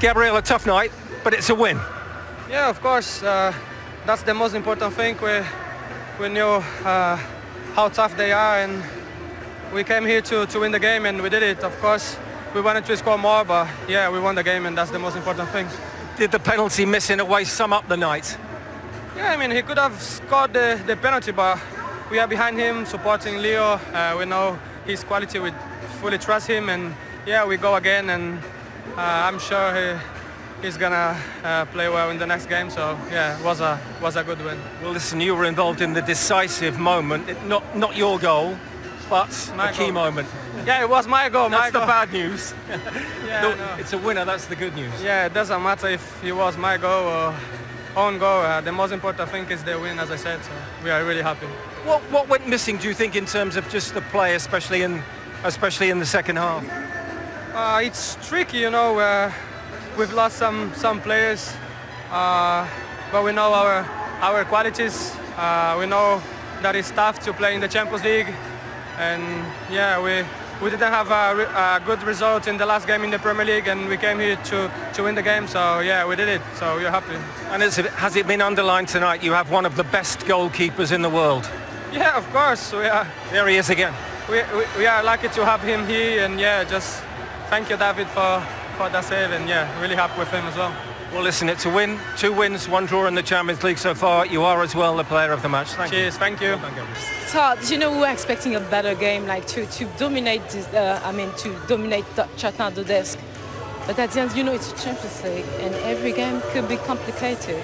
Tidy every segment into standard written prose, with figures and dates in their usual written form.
Gabriel, a tough night, but it's a win. Yeah, of course. That's the most important thing. We knew how tough they are, and we came here to win the game, and we did it. Of course, we wanted to score more, but yeah, we won the game, and that's the most important thing. Did the penalty miss in a way sum up the night? Yeah, I mean, he could have scored the penalty, but we are behind him, supporting Leo. We know his quality. We fully trust him, and yeah, we go again, and I'm sure he's gonna play well in the next game. So yeah, it was a good win. Well, listen, you were involved in the decisive moment, not your goal, but My a key goal. moment. Yeah, it was my goal. That's my the goal. bad news. Yeah, No, I know. it's a winner, that's the good news. Yeah, it doesn't matter if it was my goal or own goal. The most important thing is the win, as I said. So we are really happy. What went missing, do you think, in terms of just the play, especially in the second half? It's tricky, you know. We've lost some players, but we know our qualities. We know that it's tough to play in the Champions League, and yeah, we didn't have a good result in the last game in the Premier League, and we came here to win the game. So yeah, we did it. So we're happy. And has it been underlined tonight? You have one of the best goalkeepers in the world. Yeah, of course. There he is again. We are lucky to have him here, and yeah, just thank you, David, for that save, and yeah, really happy with him as well. Well, listen, it's a win. 2 wins, 1 draw in the Champions League so far. You are as well the player of the match. Cheers, thank you. It's hard. You know, we were expecting a better game, like to dominate this. To dominate Shakhtar Donetsk. But at the end, you know, it's a Champions League, and every game could be complicated.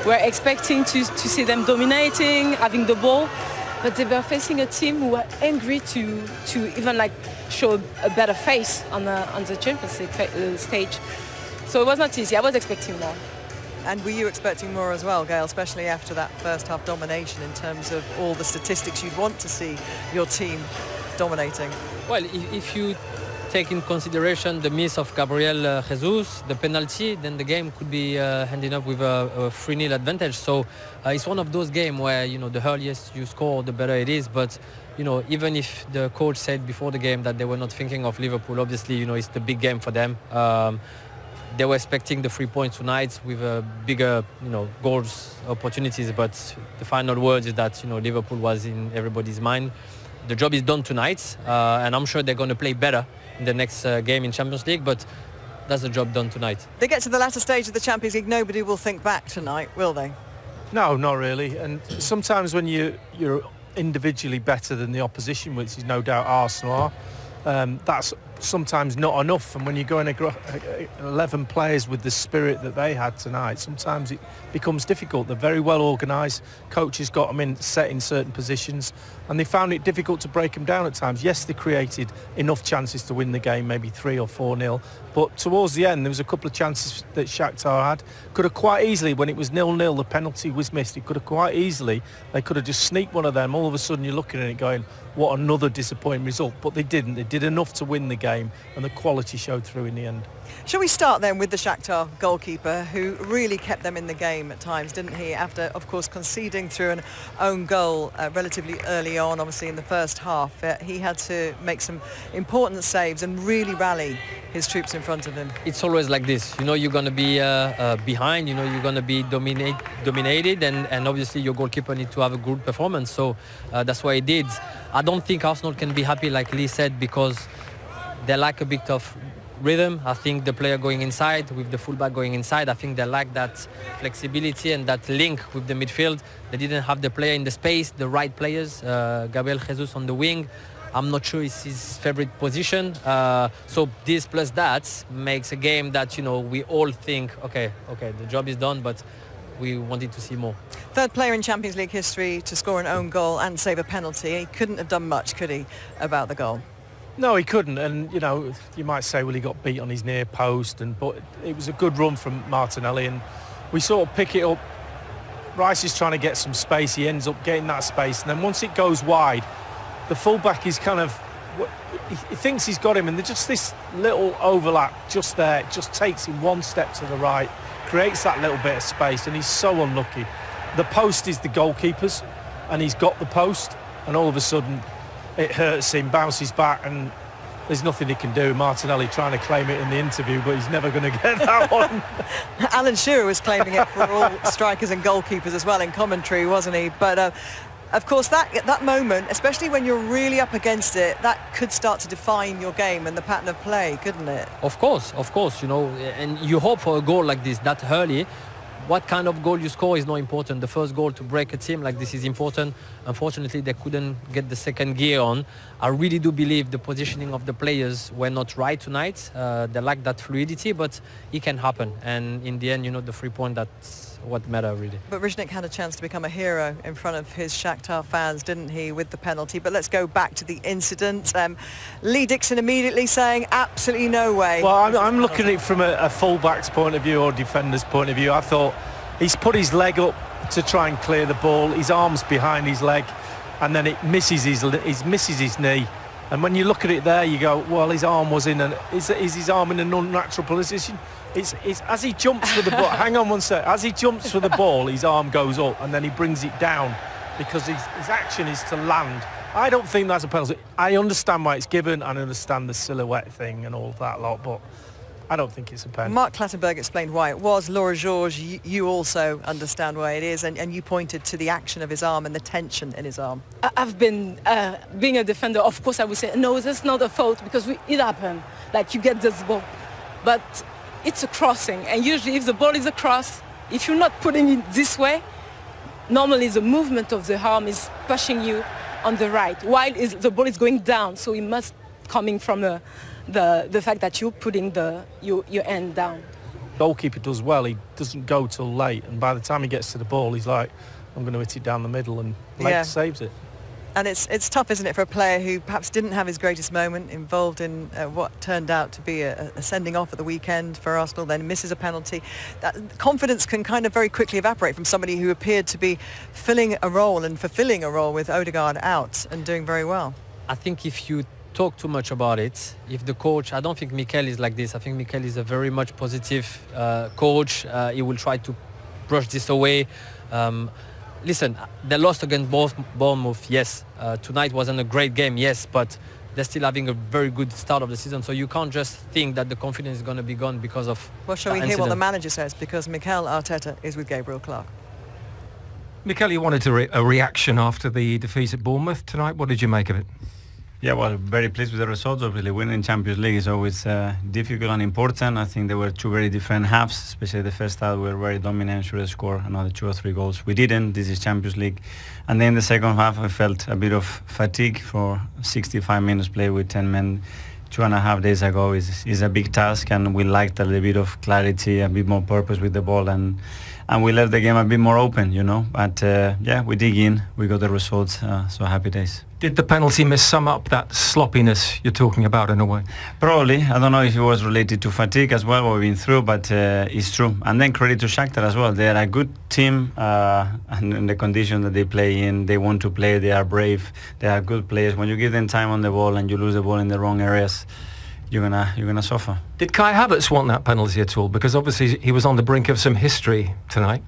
We're expecting to see them dominating, having the ball, but they were facing a team who were angry to even like show a better face on the Champions League stage. So it was not easy. I was expecting more. And were you expecting more as well, Gail, especially after that first half domination in terms of all the statistics you'd want to see your team dominating? Well, if you take in consideration the miss of Gabriel Jesus, the penalty, then the game could be ending up with a 3-0 advantage. So it's one of those games where, you know, the earliest you score, the better it is. But, you know, even if the coach said before the game that they were not thinking of Liverpool, obviously, you know, it's the big game for them. They were expecting the 3 points tonight with a bigger, you know, goals opportunities. But the final word is that, you know, Liverpool was in everybody's mind. The job is done tonight, and I'm sure they're going to play better in the next game in Champions League. But that's the job done tonight. They get to the latter stage of the Champions League, nobody will think back tonight, will they? No, not really. And sometimes when you're individually better than the opposition, which is no doubt Arsenal are, that's sometimes not enough. And when you go in 11 players with the spirit that they had tonight, sometimes it becomes difficult. They're very well organised. Coaches got them set in certain positions, and they found it difficult to break them down at times. Yes, they created enough chances to win the game, maybe 3 or 4-0. But towards the end, there was a couple of chances that Shakhtar had. Could have quite easily, when it was 0-0, the penalty was missed. It could have quite easily, they could have just sneaked one of them. All of a sudden, you're looking at it going, what another disappointing result. But they didn't. They did enough to win the game, and the quality showed through in the end. Shall we start then with the Shakhtar goalkeeper, who really kept them in the game at times, didn't he? After, of course, conceding through an own goal relatively early on, obviously in the first half, he had to make some important saves and really rally his troops in front of him. It's always like this. You know, you're going to be behind. You know, you're going to be dominated, and obviously your goalkeeper needs to have a good performance. So that's what he did. I don't think Arsenal can be happy, like Lee said, because they lack a bit of rhythm. I think the player going inside, with the fullback going inside, I think they lack that flexibility and that link with the midfield. They didn't have the player in the space, the right players. Gabriel Jesus on the wing, I'm not sure it's his favorite position. So this plus that makes a game that, you know, we all think, okay, the job is done, but we wanted to see more. Third player in Champions League history to score an own goal and save a penalty. He couldn't have done much, could he, about the goal? No, he couldn't, and you know, you might say, well, he got beat on his near post, but it was a good run from Martinelli, and we sort of pick it up. Rice is trying to get some space. He ends up getting that space, and then once it goes wide, the fullback is kind of, he thinks he's got him, and there's just this little overlap just there. It just takes him one step to the right, creates that little bit of space, and he's so unlucky. The post is the goalkeeper's, and he's got the post, and all of a sudden it hurts him, bounces back, and there's nothing he can do. Martinelli trying to claim it in the interview, but he's never going to get that one. Alan Shearer was claiming it for all strikers and goalkeepers as well in commentary, wasn't he? But of course, that moment, especially when you're really up against it, that could start to define your game and the pattern of play, couldn't it? Of course, you know, and you hope for a goal like this that early. What kind of goal you score is not important. The first goal to break a team like this is important. Unfortunately, they couldn't get the second gear on. I really do believe the positioning of the players were not right tonight. They lack that fluidity, but it can happen. And in the end, you know, the 3 point, that's what matters really. But Rijnik had a chance to become a hero in front of his Shakhtar fans, didn't he, with the penalty? But let's go back to the incident. Lee Dixon immediately saying, absolutely no way. Well, I'm looking at it from a full-back's point of view or defender's point of view. I thought he's put his leg up to try and clear the ball. His arm's behind his leg, and then it misses his knee. And when you look at it there, you go, well, his arm was in is his arm in an unnatural position? It's as he jumps for the ball. Hang on one sec. As he jumps for the ball, his arm goes up, and then he brings it down because his action is to land. I don't think that's a penalty. I understand why it's given, and I understand the silhouette thing and all of that lot, but I don't think it's a penalty. Mark Clattenburg explained why it was. Laura Georges, you also understand why it is, and you pointed to the action of his arm and the tension in his arm. I've been, being a defender, of course I would say, no, that's not a fault because it happened. Like you get this ball. But it's a crossing, and usually if the ball is across, if you're not putting it this way, normally the movement of the arm is pushing you on the right, while the ball is going down, so it must coming from the fact that you're putting your hand down. Goalkeeper does well, he doesn't go till late, and by the time he gets to the ball, he's like, I'm going to hit it down the middle, and late saves it. And it's tough, isn't it, for a player who perhaps didn't have his greatest moment, involved in what turned out to be a sending off at the weekend for Arsenal, then misses a penalty. That confidence can kind of very quickly evaporate from somebody who appeared to be filling a role and fulfilling a role with Odegaard out and doing very well. I think if you talk too much about it, if the coach, I don't think Mikel is like this. I think Mikel is a very much positive coach. He will try to brush this away. Listen, they lost against Bournemouth, yes. Tonight wasn't a great game, yes, but they're still having a very good start of the season, so you can't just think that the confidence is going to be gone because of Well, shall we hear what the manager says? Because Mikel Arteta is with Gabriel Clark. Mikel, you wanted a reaction after the defeat at Bournemouth tonight. What did you make of it? Yeah, well, very pleased with the results. Obviously, winning Champions League is always difficult and important. I think there were two very different halves, especially the first half. We were very dominant, should have scored another 2 or 3 goals. We didn't. This is Champions League. And then the second half, I felt a bit of fatigue for 65 minutes play with 10 men. 2.5 days ago is a big task, and we liked a little bit of clarity, a bit more purpose with the ball, and we left the game a bit more open, you know. But yeah, we dig in, we got the results, so happy days. Did the penalty miss sum up that sloppiness you're talking about in a way? Probably. I don't know if it was related to fatigue as well, what we've been through, but it's true. And then credit to Shakhtar as well. They're a good team, and in the conditions that they play in, they want to play, they are brave, they are good players. When you give them time on the ball and you lose the ball in the wrong areas, you're gonna suffer. Did Kai Havertz want that penalty at all? Because obviously he was on the brink of some history tonight.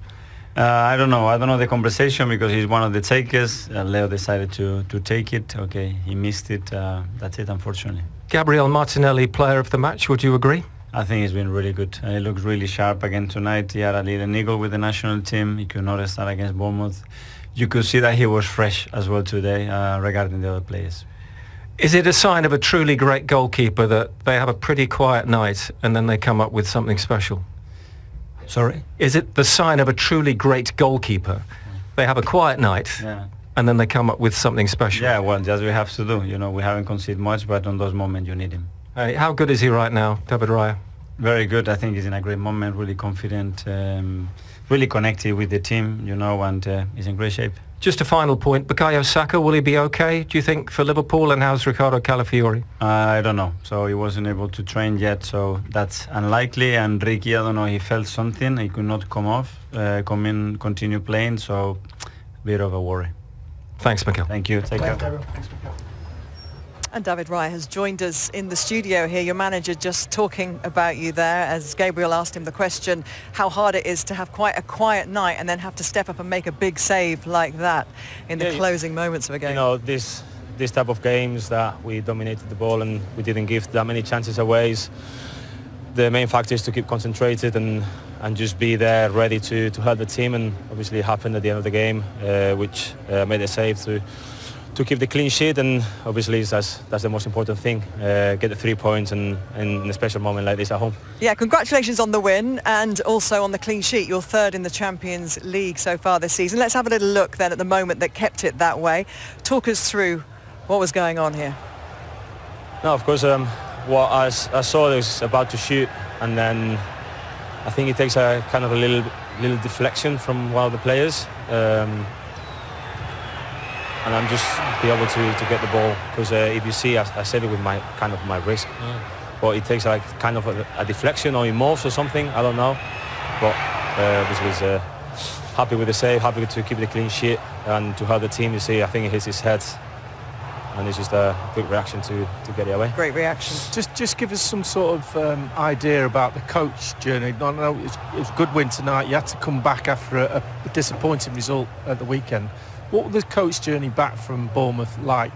I don't know the conversation because he's one of the takers. Leo decided to take it. Okay, he missed it. That's it, unfortunately. Gabriel Martinelli, player of the match, would you agree? I think he's been really good. He looks really sharp again tonight. He had a little niggle with the national team. He could not start against Bournemouth. You could see that he was fresh as well today regarding the other players. Is it a sign of a truly great goalkeeper that they have a pretty quiet night and then they come up with something special? Sorry? Is it the sign of a truly great goalkeeper? They have a quiet night and then they come up with something special? Yeah, well, that's what we have to do. You know, we haven't conceded much, but on those moments you need him. How good is he right now, David Raya? Very good. I think he's in a great moment, really confident, really connected with the team, you know, and he's in great shape. Just a final point, Bukayo Saka, will he be okay, do you think, for Liverpool, and how's Ricardo Calafiori? I don't know. So he wasn't able to train yet, so that's unlikely. And Ricky, I don't know, he felt something. He could not come in, continue playing, so a bit of a worry. Thanks, Mikel. Thank you. Take care. Thanks, Mikel. And David Raya has joined us in the studio here. Your manager just talking about you there as Gabriel asked him the question how hard it is to have quite a quiet night and then have to step up and make a big save like that in the closing moments of a game. You know, this this type of games that we dominated the ball and we didn't give that many chances away. The main factor is to keep concentrated and just be there ready to help the team, and obviously it happened at the end of the game, which made a save to keep the clean sheet, and obviously that's the most important thing, get the 3 points and in a special moment like this at home. Yeah, congratulations on the win and also on the clean sheet. You're third in the Champions League so far this season. Let's have a little look then at the moment that kept it that way. Talk us through what was going on here. No, of course, what I saw was about to shoot, and then I think it takes a kind of a little deflection from one of the players. And I'm just be able to get the ball, because if you see, I said it with my wrist, but it takes like kind of a deflection, or he moves or something, I don't know. But obviously was happy with the save, happy to keep the clean sheet and to help the team. You see, I think it hits his head, and it's just a quick reaction to get it away. Great reaction. Just give us some sort of idea about the coach journey. I know it was a good win tonight. You had to come back after a disappointing result at the weekend. What was the coach journey back from Bournemouth like?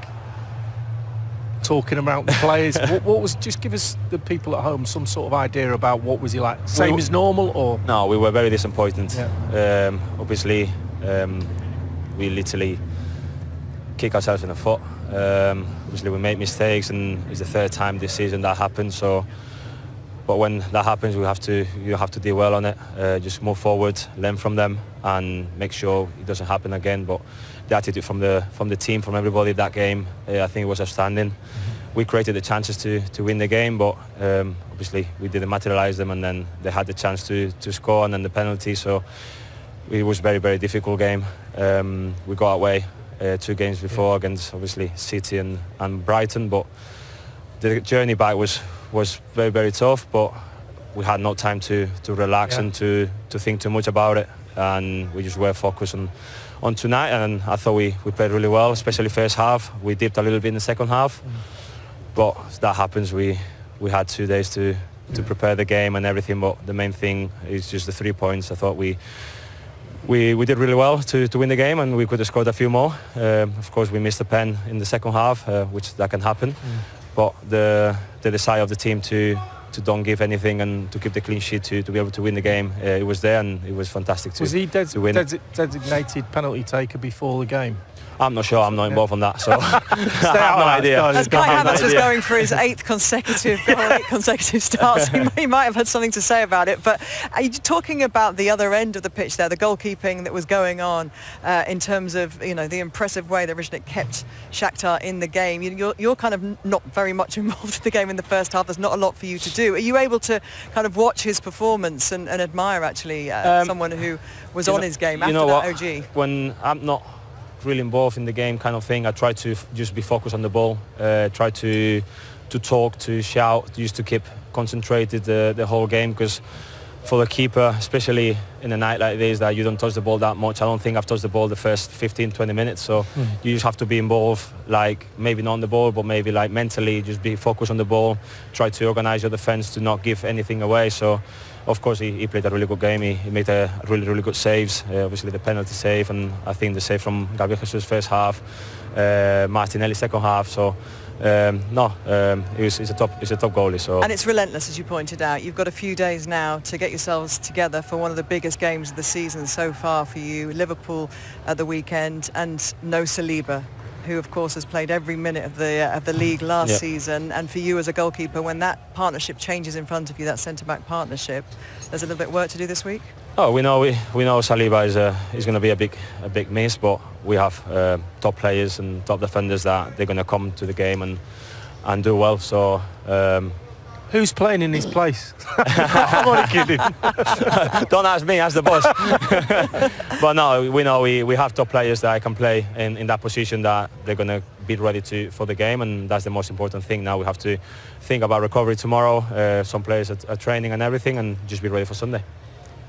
Talking about the players, what was? Just give us, the people at home, some sort of idea about what was he like. Same as normal, or? No, we were very disappointed. Yeah. Obviously, we literally kick ourselves in the foot. Obviously, we made mistakes, and it's the third time this season that happened. So, but when that happens, you have to deal well on it. Just move forward, learn from them, and make sure it doesn't happen again. But the attitude from the team, from everybody that game, I think it was outstanding. We created the chances to win the game, but obviously we didn't materialise them, and then they had the chance to score, and then the penalty. So it was a very, very difficult game. We got away 2 games before against obviously City and Brighton, but the journey back was very, very tough, but we had no time to relax and to think too much about it, and we just were focused on tonight, and I thought we played really well, especially first half. We dipped a little bit in the second half, but that happens. We had 2 days to prepare the game and everything, but the main thing is just the 3 points. I thought we did really well to win the game, and we could have scored a few more. Of course, we missed a pen in the second half, which that can happen. But the desire of the team to don't give anything and to keep the clean sheet to be able to win the game, it was there, and it was fantastic to win. Was he designated penalty taker before the game? I'm not sure. I'm not involved on that, so I have no idea. As Kai Havertz was going for his 8th consecutive goal, 8 consecutive starts, he might have had something to say about it. But are you talking about the other end of the pitch there, the goalkeeping that was going on in terms of the impressive way that Rishnik kept Shakhtar in the game? You're kind of not very much involved in the game in the first half. There's not a lot for you to do. Are you able to kind of watch his performance and admire actually someone who was on his game after that OG? When I'm not really involved in the game kind of thing, I try to just be focused on the ball, try to talk, to shout, just to keep concentrated the whole game, because for the keeper, especially in a night like this, that you don't touch the ball that much. I don't think I've touched the ball the first 15-20 minutes, so you just have to be involved, like maybe not on the ball, but maybe like mentally just be focused on the ball, try to organise your defence to not give anything away. So of course he played a really good game. He made a really, really good saves, obviously the penalty save, and I think the save from Gabriel Jesus first half, Martinelli second half. So he's a top goalie. So. And it's relentless, as you pointed out. You've got a few days now to get yourselves together for one of the biggest games of the season so far for you, Liverpool at the weekend, and no Saliba, who of course has played every minute of the league last season. And for you as a goalkeeper, when that partnership changes in front of you, that centre-back partnership, there's a little bit of work to do this week? Oh, we know Saliba is going to be a big miss, but we have top players and top defenders that they're going to come to the game and do well. So. Who's playing in his place? I'm only kidding. Don't ask me, ask the boss. But no, we know we have top players that can play in that position, that they're going to be ready for the game, and that's the most important thing. Now we have to think about recovery tomorrow. Some players are training and everything, and just be ready for Sunday.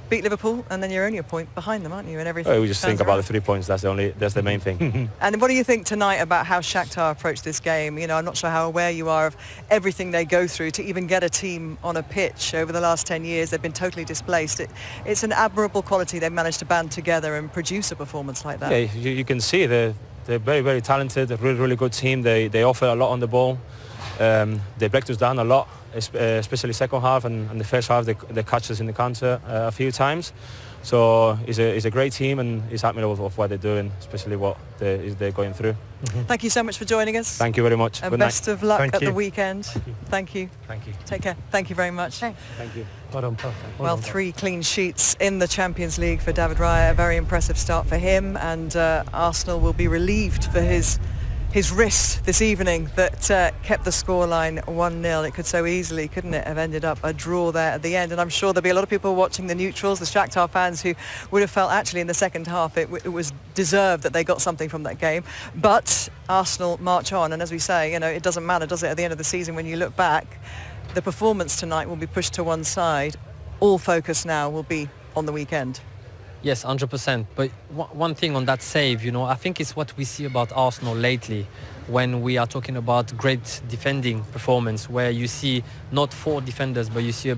Beat Liverpool, and then you're only a point behind them, aren't you? And everything. We just think about the 3 points. That's the main thing. And what do you think tonight about how Shakhtar approached this game? I'm not sure how aware you are of everything they go through to even get a team on a pitch. Over the last 10 years, they've been totally displaced. It's an admirable quality they've managed to band together and produce a performance like that. Yeah, you can see the they're very, very talented, a really, really good team. They offer a lot on the ball. They break us down a lot, especially second half, and the first half they catch us in the counter a few times. So it's a great team, and it's happy of what they're doing, especially what they're going through. Thank you so much for joining us. Thank you very much. And Good best night. of luck Thank at you. the weekend. Thank you. Thank you. Take care. Thank you very much. Thank you. Well done, Paul. Well, 3 clean sheets in the Champions League for David Raya. A very impressive start for him, and Arsenal will be relieved for his wrist this evening that kept the scoreline 1-0. It could so easily, couldn't it, have ended up a draw there at the end. And I'm sure there'll be a lot of people watching the neutrals, the Shakhtar fans, who would have felt actually in the second half it was deserved that they got something from that game. But Arsenal march on, and as we say, it doesn't matter, does it, at the end of the season when you look back? The performance tonight will be pushed to one side. All focus now will be on the weekend. Yes, 100%. But one thing on that save, I think it's what we see about Arsenal lately when we are talking about great defending performance, where you see not 4 defenders, but you see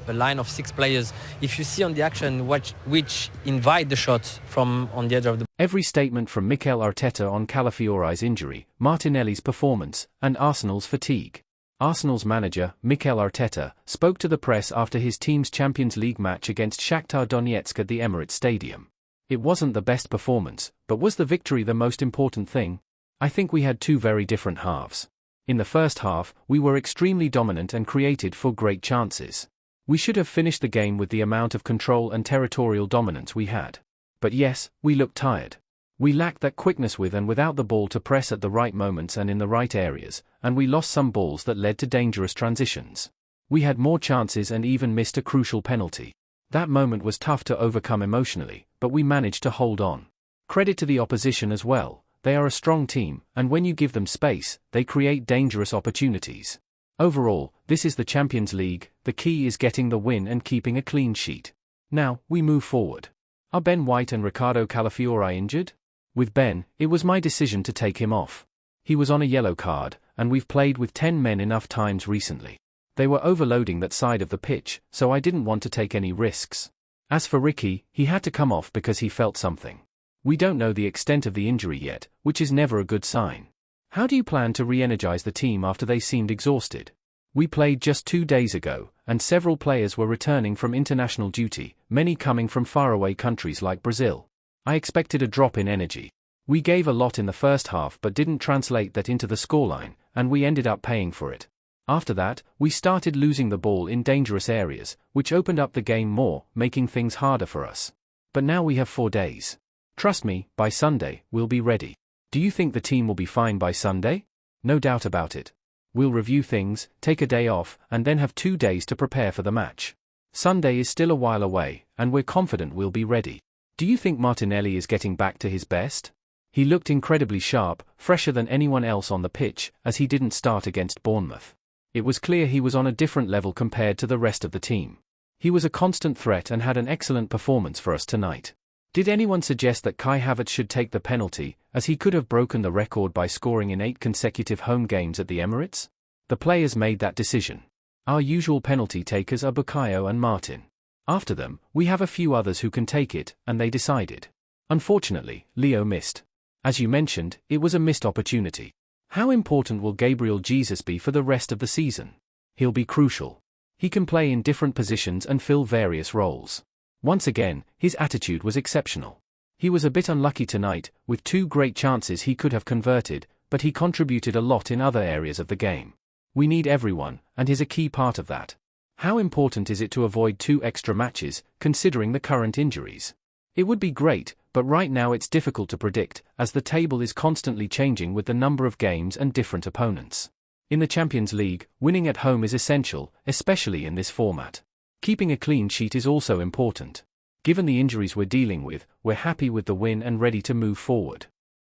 a line of 6 players. If you see on the action which invite the shot from on the edge of the... Every statement from Mikel Arteta on Calafiori's injury, Martinelli's performance, and Arsenal's fatigue. Arsenal's manager, Mikel Arteta, spoke to the press after his team's Champions League match against Shakhtar Donetsk at the Emirates Stadium. It wasn't the best performance, but was the victory the most important thing? I think we had 2 very different halves. In the first half, we were extremely dominant and created 4 great chances. We should have finished the game with the amount of control and territorial dominance we had. But yes, we looked tired. We lacked that quickness with and without the ball to press at the right moments and in the right areas, and we lost some balls that led to dangerous transitions. We had more chances and even missed a crucial penalty. That moment was tough to overcome emotionally, but we managed to hold on. Credit to the opposition as well. They are a strong team, and when you give them space, they create dangerous opportunities. Overall, this is the Champions League. The key is getting the win and keeping a clean sheet. Now, we move forward. Are Ben White and Ricardo Calafiori injured? With Ben, it was my decision to take him off. He was on a yellow card, and we've played with 10 men enough times recently. They were overloading that side of the pitch, so I didn't want to take any risks. As for Ricky, he had to come off because he felt something. We don't know the extent of the injury yet, which is never a good sign. How do you plan to re-energize the team after they seemed exhausted? We played just 2 days ago, and several players were returning from international duty, many coming from faraway countries like Brazil. I expected a drop in energy. We gave a lot in the first half but didn't translate that into the scoreline, and we ended up paying for it. After that, we started losing the ball in dangerous areas, which opened up the game more, making things harder for us. But now we have 4 days. Trust me, by Sunday, we'll be ready. Do you think the team will be fine by Sunday? No doubt about it. We'll review things, take a day off, and then have 2 days to prepare for the match. Sunday is still a while away, and we're confident we'll be ready. Do you think Martinelli is getting back to his best? He looked incredibly sharp, fresher than anyone else on the pitch, as he didn't start against Bournemouth. It was clear he was on a different level compared to the rest of the team. He was a constant threat and had an excellent performance for us tonight. Did anyone suggest that Kai Havertz should take the penalty, as he could have broken the record by scoring in 8 consecutive home games at the Emirates? The players made that decision. Our usual penalty takers are Bukayo and Martin. After them, we have a few others who can take it, and they decided. Unfortunately, Leo missed. As you mentioned, it was a missed opportunity. How important will Gabriel Jesus be for the rest of the season? He'll be crucial. He can play in different positions and fill various roles. Once again, his attitude was exceptional. He was a bit unlucky tonight, with 2 great chances he could have converted, but he contributed a lot in other areas of the game. We need everyone, and he's a key part of that. How important is it to avoid 2 extra matches, considering the current injuries? It would be great, but right now it's difficult to predict, as the table is constantly changing with the number of games and different opponents. In the Champions League, winning at home is essential, especially in this format. Keeping a clean sheet is also important. Given the injuries we're dealing with, we're happy with the win and ready to move forward.